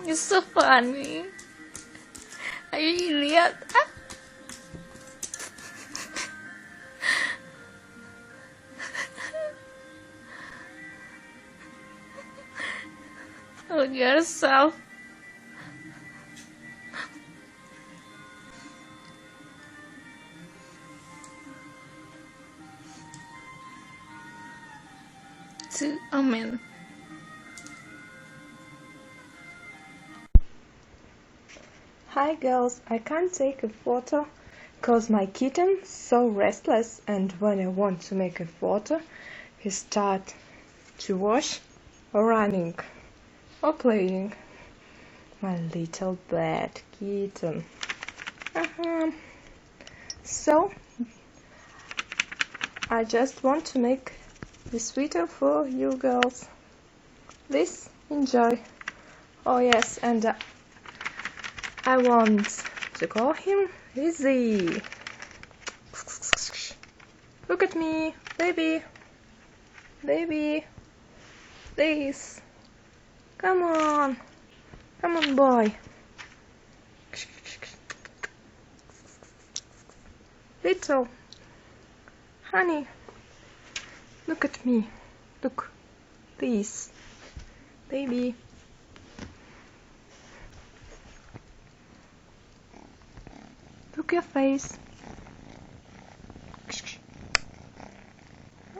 You're so funny. Ayo lihat. Ah. Look at yourself. Amen. Hi girls, I can't take a photo cause my kitten's so restless, and when I want to make a photo he start to wash or running or playing. My little bad kitten. So I just want to make this video for you girls. Please enjoy. Oh yes, and I want to call him Lizzie. Look at me, baby. Baby. Please. Come on. Come on, boy. Little. Honey. Look at me. Look. Please. Baby. Look your face.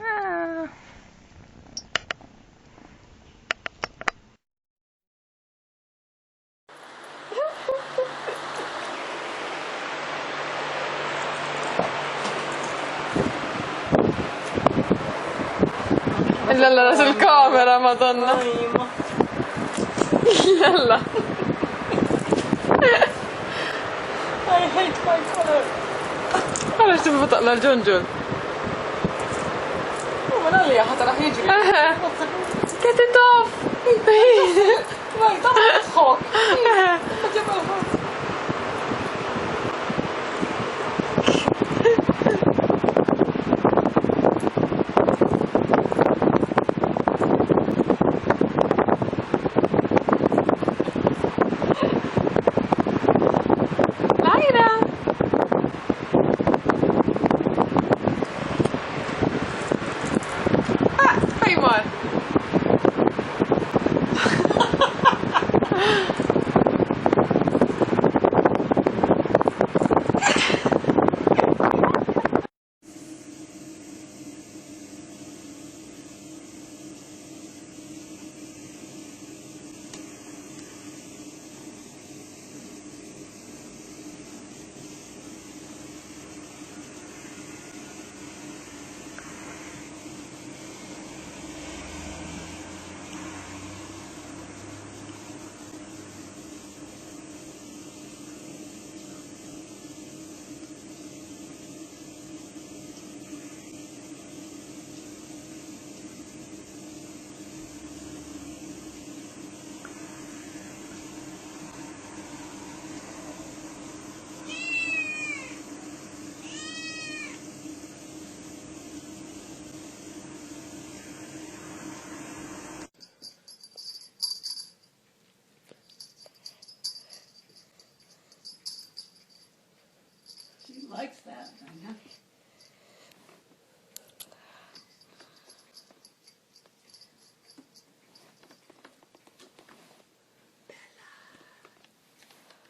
Ah. Jällä sillä kamera, madonna. Jällä. I hate my color. Haluaisit mä tällä John. Mä nälliä hatara hijri. Get it off! Vai, tavat She likes that thing, huh?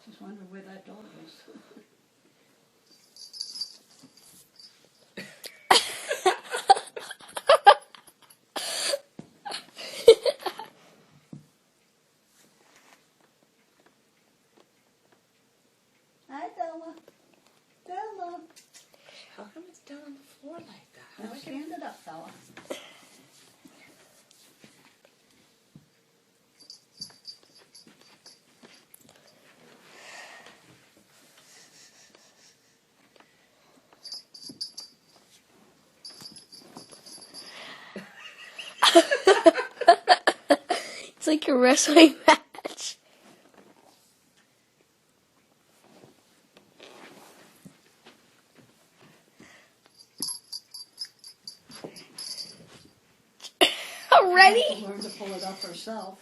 Just wondering where that dog is. Hi, Bella. Bella. How come it's down on the floor like that? Now stand it up, Bella. It's like a wrestling match. Already? Learn to pull it up herself.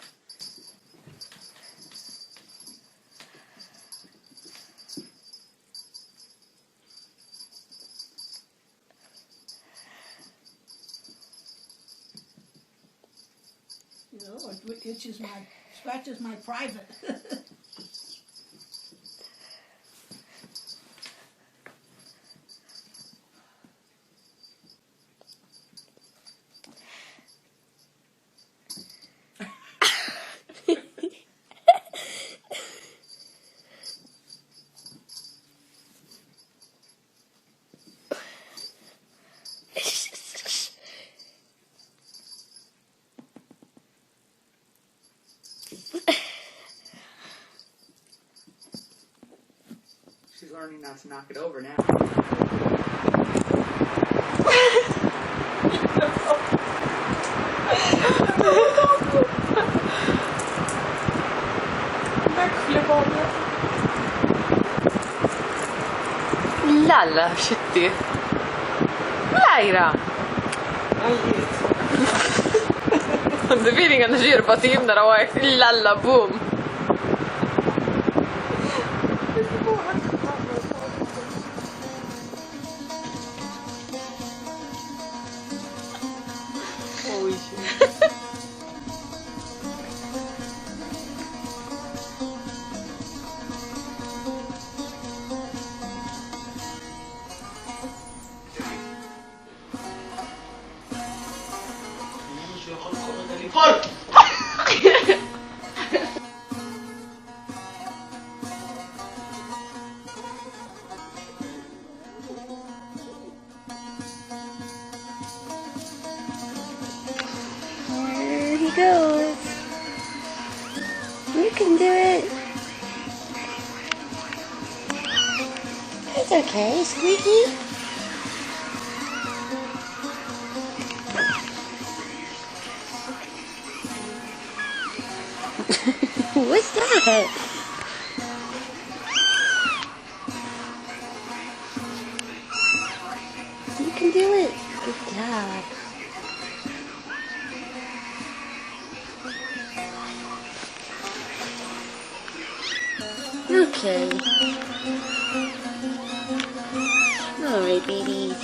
scratches my private. She's learning not to knock it over now. Backflip av det. Lalla, shitty. Laira! The feeling on the sheer patim that I was lalla boom. Oj. There he goes. You can do it. It's okay, Squeaky. What's that? You can do it. Good job. Okay. Alright, baby.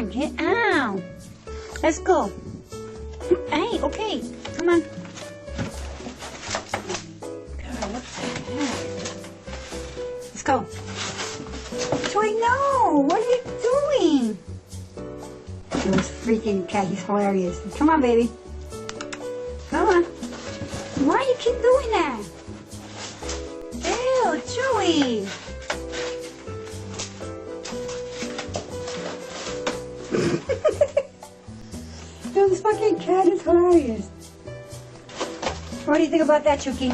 on, get out. Let's go. Hey, okay, come on. God, what the heck? Let's go. Joy, no! What are you doing? This freaking cat, he's hilarious. Come on, baby. Come on. Why do you keep doing that? Ew, Joey! Yo, this fucking cat is hilarious. What do you think about that, Chucky?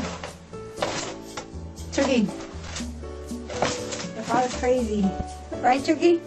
Chucky? Your father's crazy. Right, Chucky?